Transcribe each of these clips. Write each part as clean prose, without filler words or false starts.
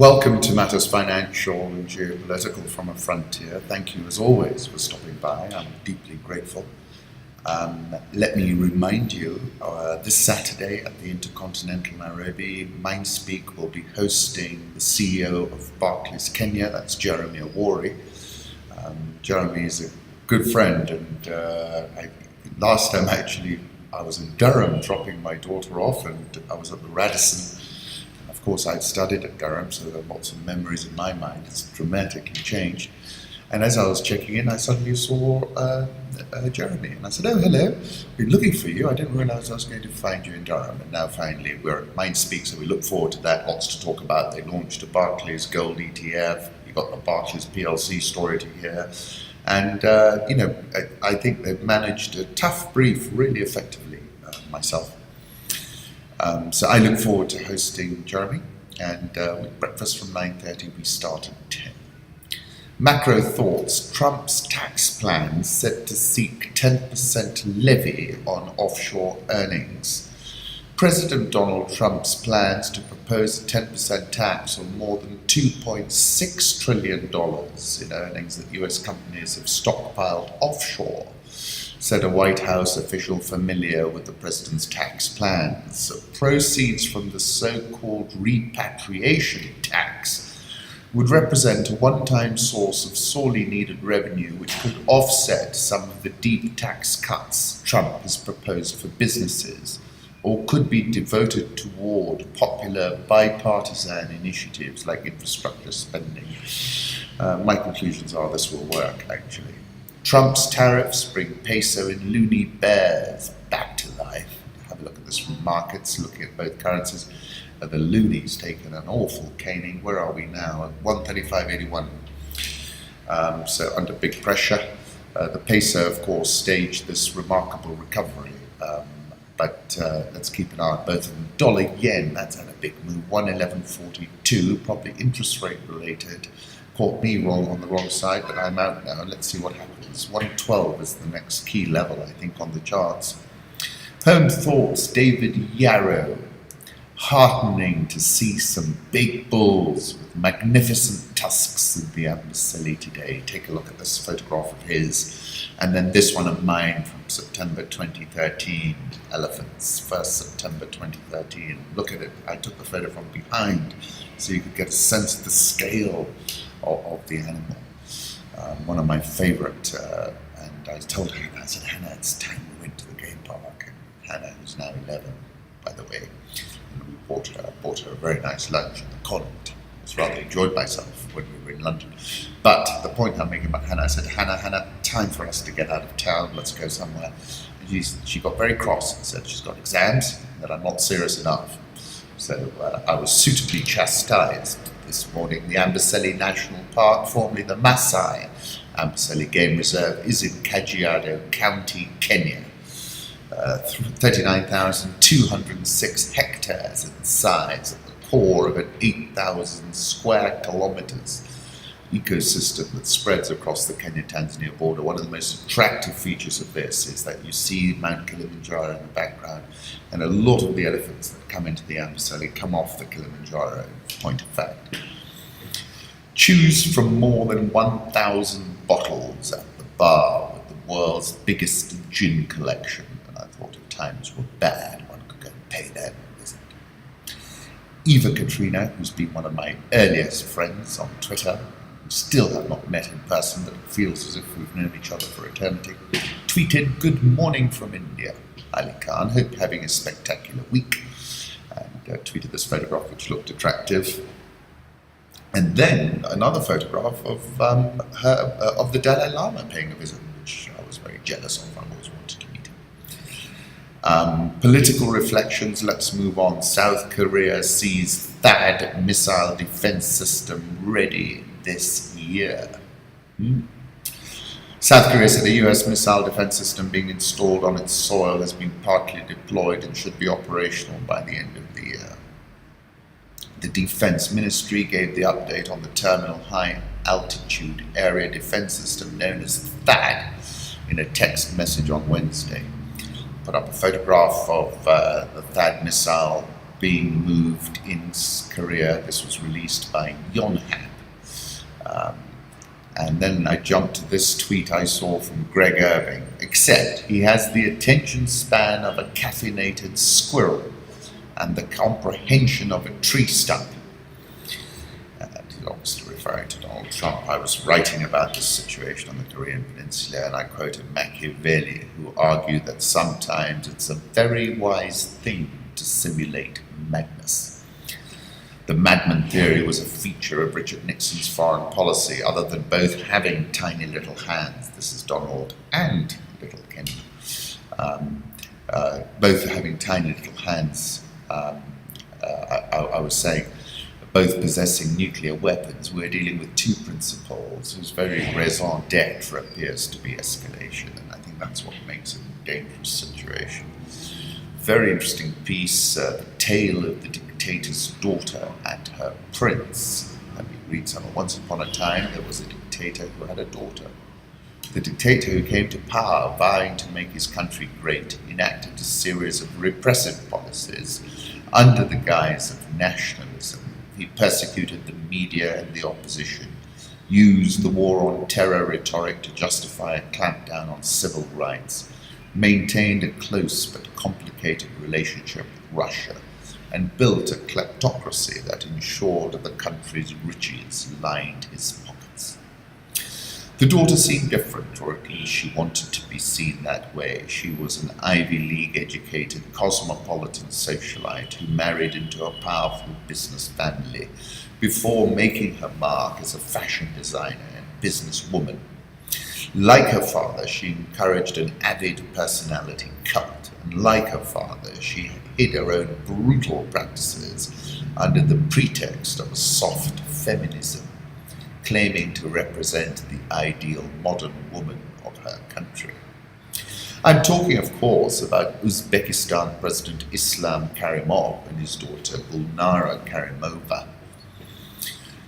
Welcome to Matters Financial and Geopolitical from a Frontier. Thank you as always for stopping by. I'm deeply grateful. Let me remind you, this Saturday at the Intercontinental Nairobi, Mindspeak will be hosting the CEO of Barclays Kenya, that's Jeremy Awori. Jeremy is a good friend, and last time actually I was in Durham dropping my daughter off, and I was at the Radisson. Of course, I'd studied at Durham, so there are lots of memories in my mind. It's dramatically changed. And as I was checking in, I suddenly saw Jeremy. And I said, "Oh, hello. Been looking for you. I didn't realize I was going to find you in Durham." And now finally we're at Mindspeak, so we look forward to that. Lots to talk about. They launched a Barclays Gold ETF. You got the Barclays PLC story to hear. And, I think they've managed a tough brief really effectively, myself. So I look forward to hosting Jeremy, and with breakfast from 9:30, we start at 10. Macro thoughts. Trump's tax plan set to seek 10% levy on offshore earnings. President Donald Trump's plans to propose a 10% tax on more than $2.6 trillion in earnings that US companies have stockpiled offshore, said a White House official familiar with the president's tax plans. Proceeds from the so-called repatriation tax would represent a one-time source of sorely needed revenue which could offset some of the deep tax cuts Trump has proposed for businesses, or could be devoted toward popular bipartisan initiatives like infrastructure spending. My conclusions are this will work, actually. Trump's tariffs bring peso and loonie bears back to life. Have a look at this from markets, looking at both currencies. The loonie's taken an awful caning. Where are we now? At 135.81. So under big pressure. The peso, of course, staged this remarkable recovery. But let's keep an eye on both of them. Dollar yen, that's had a big move. 111.42, probably interest rate related. Caught me wrong on the wrong side, but I'm out now. Let's see what happens. 112 is the next key level, I think, on the charts. Home thoughts. David Yarrow. Heartening to see some big bulls with magnificent tusks in the Amboseli today. Take a look at this photograph of his. And then this one of mine from September 2013. Elephants, 1st September 2013. Look at it. I took the photo from behind so you could get a sense of the scale of the animal. One of my favorite, and I told Hannah, I said, "Hannah, it's time we went to the game park." And Hannah, who's now 11, by the way, and we bought her a very nice lunch in the Connaught. I rather enjoyed myself when we were in London. But the point I'm making about Hannah, I said, Hannah, time for us to get out of town, let's go somewhere. And she got very cross and said she's got exams, that I'm not serious enough. So I was suitably chastised. This morning, the Amboseli National Park, formerly the Masai Amboseli Game Reserve, is in Kajiado County, Kenya. 39,206 hectares in size, at the core of an 8,000 square kilometers ecosystem that spreads across the Kenya-Tanzania border. One of the most attractive features of this is that you see Mount Kilimanjaro in the background, and a lot of the elephants that come into the Amboseli come off the Kilimanjaro, point of fact. Choose from more than 1,000 bottles at the bar with the world's biggest gin collection, and I thought if times were bad, one could go and pay them a visit. Eva Katrina, who's been one of my earliest friends on Twitter, still have not met in person, but it feels as if we've known each other for eternity, tweeted, "Good morning from India. Ali Khan, hope you're having a spectacular week," and tweeted this photograph which looked attractive. And then another photograph of her, of the Dalai Lama paying a visit, which I was very jealous of. I always wanted to meet him. Political reflections, let's move on. South Korea sees THAAD missile defense system ready this year. South Korea said a US missile defense system being installed on its soil has been partly deployed and should be operational by the end of the year. The Defense Ministry gave the update on the Terminal High Altitude Area Defense System known as THAAD in a text message on Wednesday. Put up a photograph of the THAAD missile being moved in Korea. This was released by Yonhap. And then I jumped to this tweet I saw from Greg Irving, except he has the attention span of a caffeinated squirrel and the comprehension of a tree stump. And he's obviously referring to Donald Trump. I was writing about this situation on the Korean Peninsula, and I quoted Machiavelli, who argued that sometimes it's a very wise thing to simulate madness. The madman theory was a feature of Richard Nixon's foreign policy, other than both having tiny little hands. This is Donald and little Kenny. Both having tiny little hands, I was saying, both possessing nuclear weapons. We're dealing with two principles whose very raison d'etre appears to be escalation, and I think that's what makes it a dangerous situation. Very interesting piece, The Tale of the Dictator's Daughter and Her Prince. Let me read some. Once upon a time, there was a dictator who had a daughter. The dictator who came to power, vowing to make his country great, enacted a series of repressive policies under the guise of nationalism. He persecuted the media and the opposition, used the war on terror rhetoric to justify a clampdown on civil rights, maintained a close but complicated relationship with Russia, and built a kleptocracy that ensured the country's riches lined his pockets. The daughter seemed different, or at least she wanted to be seen that way. She was an Ivy League educated cosmopolitan socialite who married into a powerful business family before making her mark as a fashion designer and businesswoman. Like her father, she encouraged an avid personality cult, and like her father, she hid her own brutal practices under the pretext of a soft feminism, claiming to represent the ideal modern woman of her country. I'm talking, of course, about Uzbekistan President Islam Karimov and his daughter Gulnara Karimova.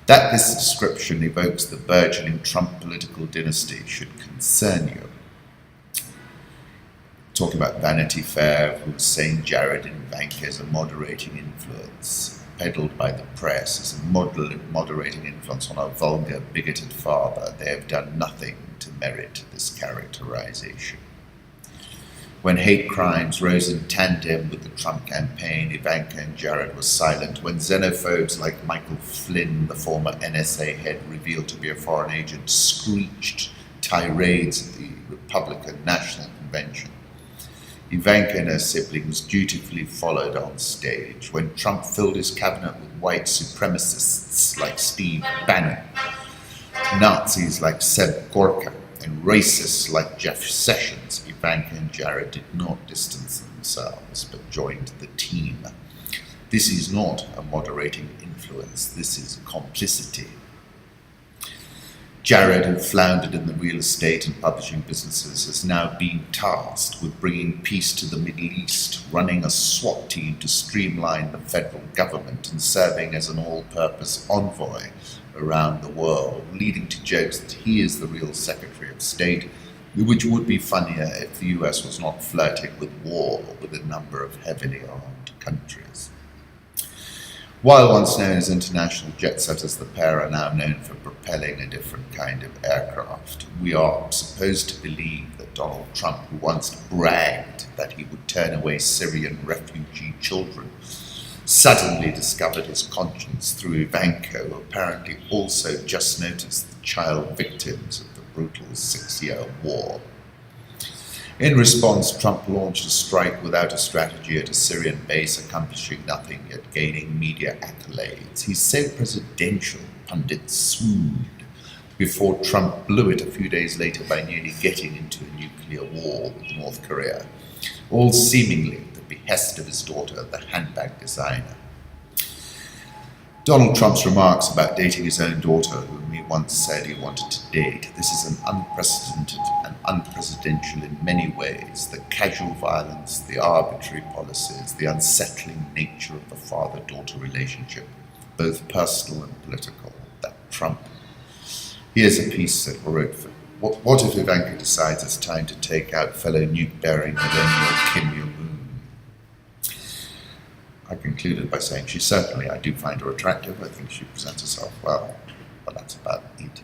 That this description evokes the burgeoning Trump political dynasty should concern you. Talking about Vanity Fair, who was saying Jared and Ivanka as a moderating influence, peddled by the press as a moderating influence on our vulgar, bigoted father, they have done nothing to merit this characterization. When hate crimes rose in tandem with the Trump campaign, Ivanka and Jared were silent. When xenophobes like Michael Flynn, the former NSA head revealed to be a foreign agent, screeched tirades at the Republican National Convention, Ivanka and her siblings dutifully followed on stage. When Trump filled his cabinet with white supremacists like Steve Bannon, Nazis like Seb Gorka, and racists like Jeff Sessions, Ivanka and Jared did not distance themselves, but joined the team. This is not a moderating influence, this is complicity. Jared, who floundered in the real estate and publishing businesses, has now been tasked with bringing peace to the Middle East, running a SWAT team to streamline the federal government, and serving as an all-purpose envoy around the world, leading to jokes that he is the real Secretary of State, which would be funnier if the US was not flirting with war with a number of heavily armed countries. While once known as international jet setters, the pair are now known for propelling a different kind of aircraft. We are supposed to believe that Donald Trump, who once bragged that he would turn away Syrian refugee children, suddenly discovered his conscience through Ivanka, who apparently also just noticed the child victims of the brutal 6-year war. In response, Trump launched a strike without a strategy at a Syrian base, accomplishing nothing yet gaining media accolades. He's so presidential, pundits swooned, before Trump blew it a few days later by nearly getting into a nuclear war with North Korea, all seemingly at the behest of his daughter, the handbag designer. Donald Trump's remarks about dating his own daughter, whom he once said he wanted to date, this is an unprecedented and unpresidential in many ways. The casual violence, the arbitrary policies, the unsettling nature of the father-daughter relationship, both personal and political, that Trump. Here's a piece that I wrote for what if Ivanka decides it's time to take out fellow nuke-bearing millennial Kim Jong-un? I concluded by saying, I do find her attractive. I think she presents herself well, but that's about it.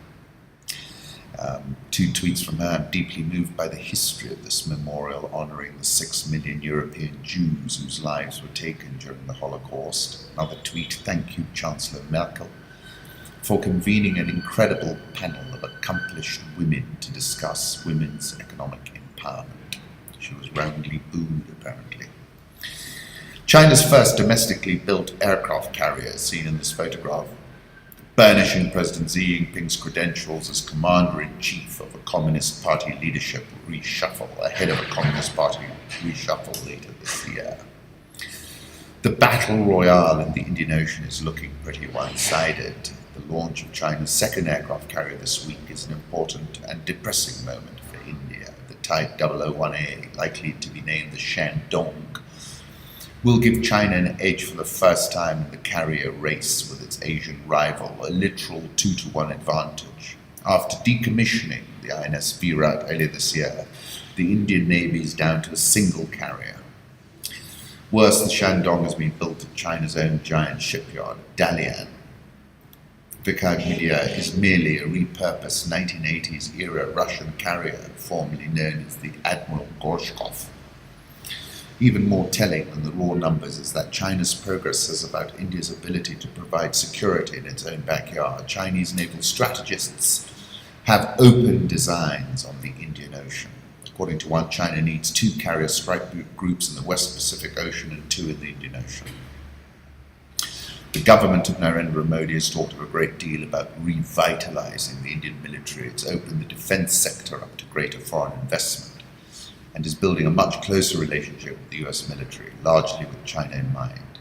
2 tweets from her. I'm deeply moved by the history of this memorial honouring the 6 million European Jews whose lives were taken during the Holocaust. Another tweet. Thank you, Chancellor Merkel, for convening an incredible panel of accomplished women to discuss women's economic empowerment. She was roundly booed, apparently. China's first domestically built aircraft carrier, seen in this photograph, burnishing President Xi Jinping's credentials as commander-in-chief of a Communist Party leadership reshuffle, ahead of a Communist Party reshuffle later this year. The battle royale in the Indian Ocean is looking pretty one-sided. The launch of China's second aircraft carrier this week is an important and depressing moment for India. The Type 001A, likely to be named the Shandong, will give China an edge for the first time in the carrier race with its Asian rival, a literal 2-to-1 advantage. After decommissioning the INS Virat earlier this year, the Indian Navy is down to a single carrier. Worse, the Shandong has been built at China's own giant shipyard, Dalian. Vikrant is merely a repurposed 1980s-era Russian carrier, formerly known as the Admiral Gorshkov. Even more telling than the raw numbers is that China's progress says about India's ability to provide security in its own backyard. Chinese naval strategists have open designs on the Indian Ocean. According to one, China needs 2 carrier strike groups in the West Pacific Ocean and 2 in the Indian Ocean. The government of Narendra Modi has talked a great deal about revitalizing the Indian military. It's opened the defense sector up to greater foreign investment and is building a much closer relationship with the US military, largely with China in mind.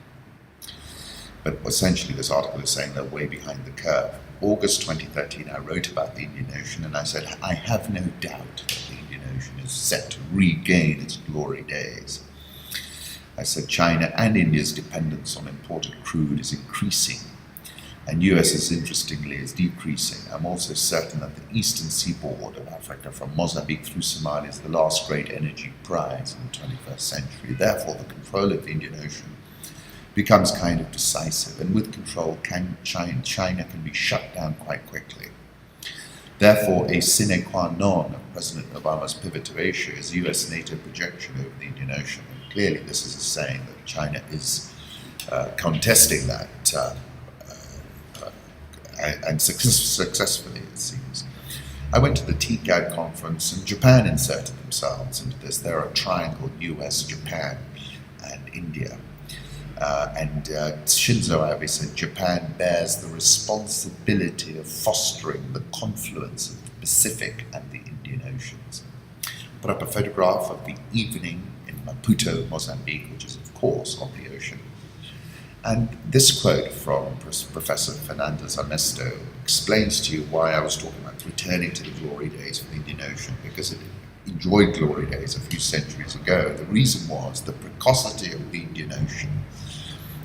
But essentially this article is saying they're way behind the curve. August 2013, I wrote about the Indian Ocean and I said, I have no doubt that the Indian Ocean is set to regain its glory days. I said China and India's dependence on imported crude is increasing, and US's, interestingly, is decreasing. I'm also certain that the eastern seaboard of Africa, from Mozambique through Somalia, is the last great energy prize in the 21st century. Therefore, the control of the Indian Ocean becomes kind of decisive, and with control, China can be shut down quite quickly. Therefore, a sine qua non of President Obama's pivot to Asia is US NATO projection over the Indian Ocean. And clearly, this is a saying that China is contesting that and successfully, it seems. I went to the TCAD conference, and Japan inserted themselves into this. They're a triangle: US, Japan, and India. Shinzo Abe said Japan bears the responsibility of fostering the confluence of the Pacific and the Indian Oceans. Put up a photograph of the evening in Maputo, Mozambique, which is of course on the ocean. And this quote from Professor Fernandez Ernesto explains to you why I was talking about returning to the glory days of the Indian Ocean, because it enjoyed glory days a few centuries ago. The reason was the precocity of the Indian Ocean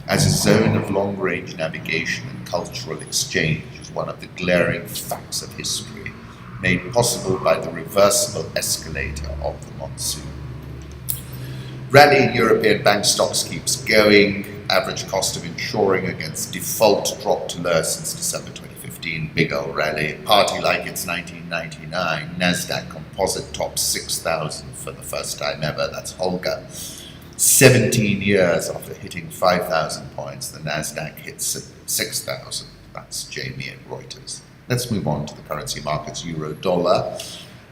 as a zone of long-range navigation and cultural exchange is one of the glaring facts of history, made possible by the reversible escalator of the monsoon. Rally in European bank stocks keeps going. Average cost of insuring against default dropped lower since December 2015. Big old rally. Party like it's 1999. Nasdaq Composite tops 6,000 for the first time ever. That's Holger. 17 years after hitting 5,000 points, the Nasdaq hits 6,000. That's Jamie at Reuters. Let's move on to the currency markets. Euro dollar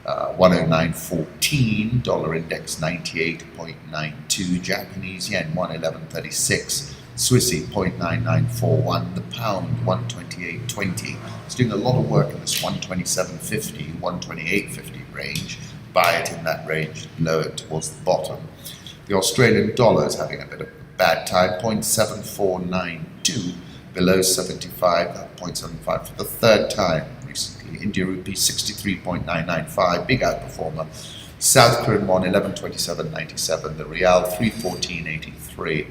109.14, dollar index 98.92, Japanese yen 111.36, Swissy 0.9941, the pound 128.20. It's doing a lot of work in this 127.50, 128.50 range. Buy it in that range, lower it towards the bottom. The Australian dollar is having a bit of a bad time, 0.7492, below 75, 0.75 for the third time recently. India rupee 63.995, big outperformer. South Korean won 11.2797, the Rial 3.1483.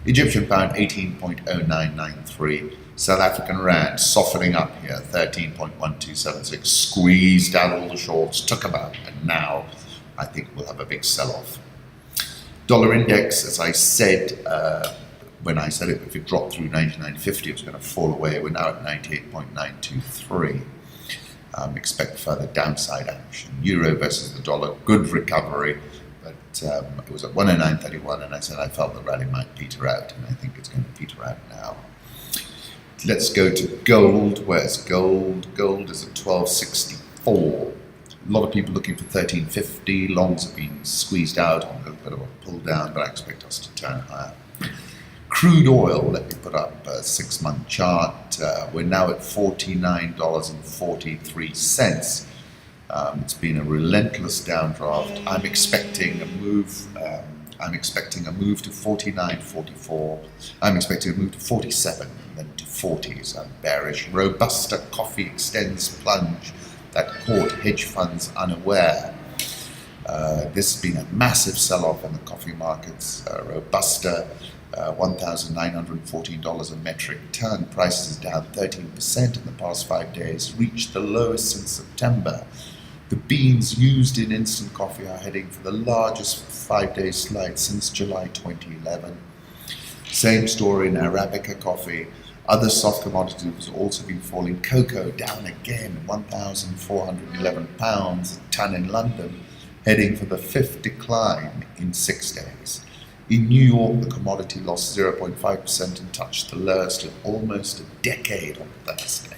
Egyptian pound 18.0993. South African rand softening up here, 13.1276. Squeezed out all the shorts, took them out, and now I think we'll have a big sell-off. Dollar index, as I said, when I said if it dropped through 99.50, it was going to fall away. We're now at 98.923. Expect further downside action. Euro versus the dollar, good recovery, but it was at 109.31, and I said I felt the rally might peter out, and I think it's going to peter out now. Let's go to gold. Where's gold? Gold is at 1264. A lot of people looking for 1350. Longs have been squeezed out on a little bit of a pull down, but I expect us to turn higher. Crude oil, let me put up a 6-month chart. We're now at $49.43. It's been a relentless downdraft. I'm expecting a move. I'm expecting a move to 49.44. I'm expecting a move to 47 and then to 40. So I'm bearish. Robusta coffee extends plunge that caught hedge funds unaware. This has been a massive sell-off in the coffee markets. Robusta, $1,914 a metric ton. Prices down 13% in the past 5 days, reached the lowest since September. The beans used in instant coffee are heading for the largest 5-day slide since July 2011. Same story in Arabica coffee. Other soft commodities have also been falling. Cocoa down again, £1,411 a ton in London, heading for the 5th decline in 6 days. In New York, the commodity lost 0.5% and touched the lowest in almost a decade on Thursday.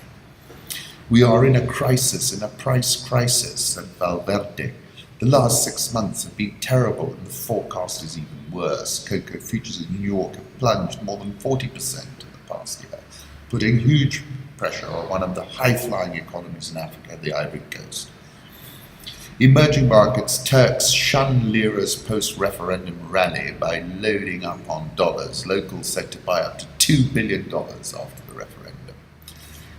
We are in a crisis, in a price crisis, said Valverde. The last 6 months have been terrible and the forecast is even worse. Cocoa futures in New York have plunged more than 40% in the past year, putting huge pressure on one of the high-flying economies in Africa, the Ivory Coast. Emerging markets, Turks shun Lira's post-referendum rally by loading up on dollars. Locals said to buy up to $2 billion after the referendum.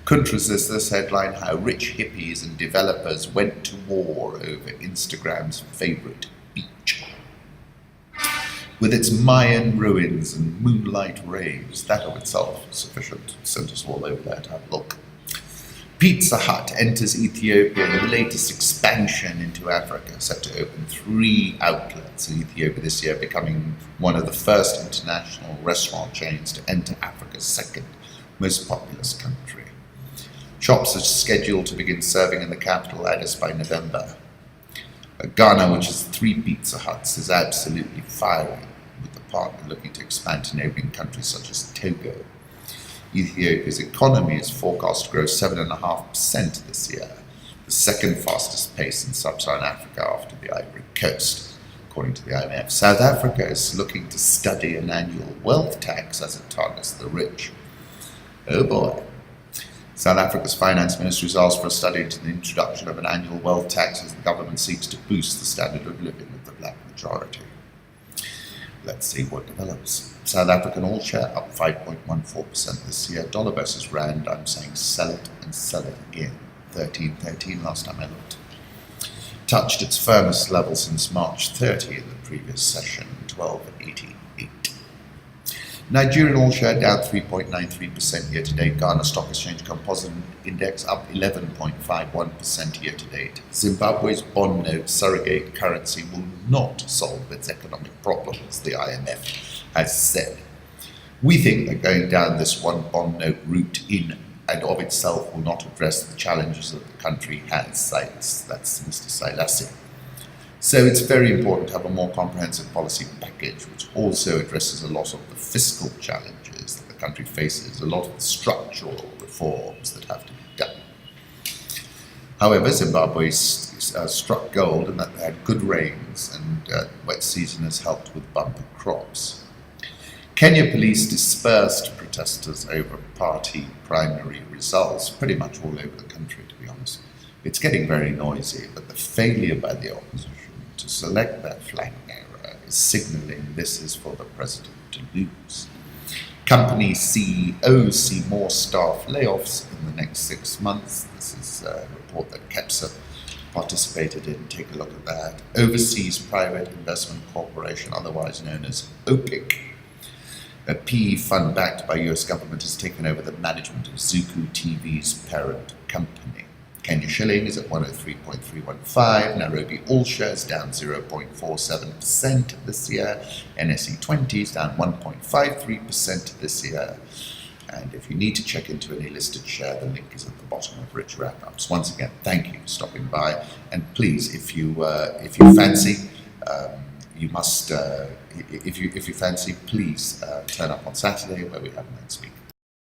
Couldn't resist this headline, how rich hippies and developers went to war over Instagram's favorite beach. With its Mayan ruins and moonlight raves, that of itself is sufficient to send us all over there to have a look. Pizza Hut enters Ethiopia in the latest expansion into Africa, set to open 3 outlets in Ethiopia this year, becoming one of the first international restaurant chains to enter Africa's 2nd most populous country. Shops are scheduled to begin serving in the capital, Addis, by November. Ghana, which has 3 Pizza Huts, is absolutely firing, with the partner looking to expand to neighboring countries such as Togo. Ethiopia's economy is forecast to grow 7.5% this year, the 2nd fastest pace in sub-Saharan Africa after the Ivory Coast, according to the IMF. South Africa is looking to study an annual wealth tax as it targets the rich. Oh boy. South Africa's finance ministry has asked for a study into the introduction of an annual wealth tax as the government seeks to boost the standard of living of the black majority. Let's see what develops. South African all share up 5.14% this year. Dollar versus rand, I'm saying sell it and sell it again. 13.13 last time I looked. Touched its firmest level since March 30 in the previous session, 12.88. Nigerian all share down 3.93% year to date. Ghana Stock Exchange Composite Index up 11.51% year to date. Zimbabwe's bond note surrogate currency will not solve its economic problems, the IMF has said. We think that going down this one bond note route in and of itself will not address the challenges that the country has. That's Mr. Silassi. So it's very important to have a more comprehensive policy package which also addresses a lot of the fiscal challenges that the country faces, a lot of the structural reforms that have to be done. However, Zimbabwe struck gold in that they had good rains and wet season has helped with bumper crops. Kenya police dispersed protesters over party primary results pretty much all over the country, to be honest. It's getting very noisy, but the failure by the opposition to select that flank area is signalling this is for the president to lose. Company CEOs see more staff layoffs in the next 6 months. This is a report that KEPSA participated in. Take a look at that. Overseas Private Investment Corporation, otherwise known as OPIC, a PE fund backed by US government, has taken over the management of Zuku TV's parent company. Kenya shilling is at 103.315. Nairobi all shares down 0.47% this year. NSE 20 is down 1.53% this year. And if you need to check into any listed share, the link is at the bottom of Rich Wrap-Ups. Once again, thank you for stopping by. And please, if you fancy, you must. If you fancy, please turn up on Saturday where we have a night speaker.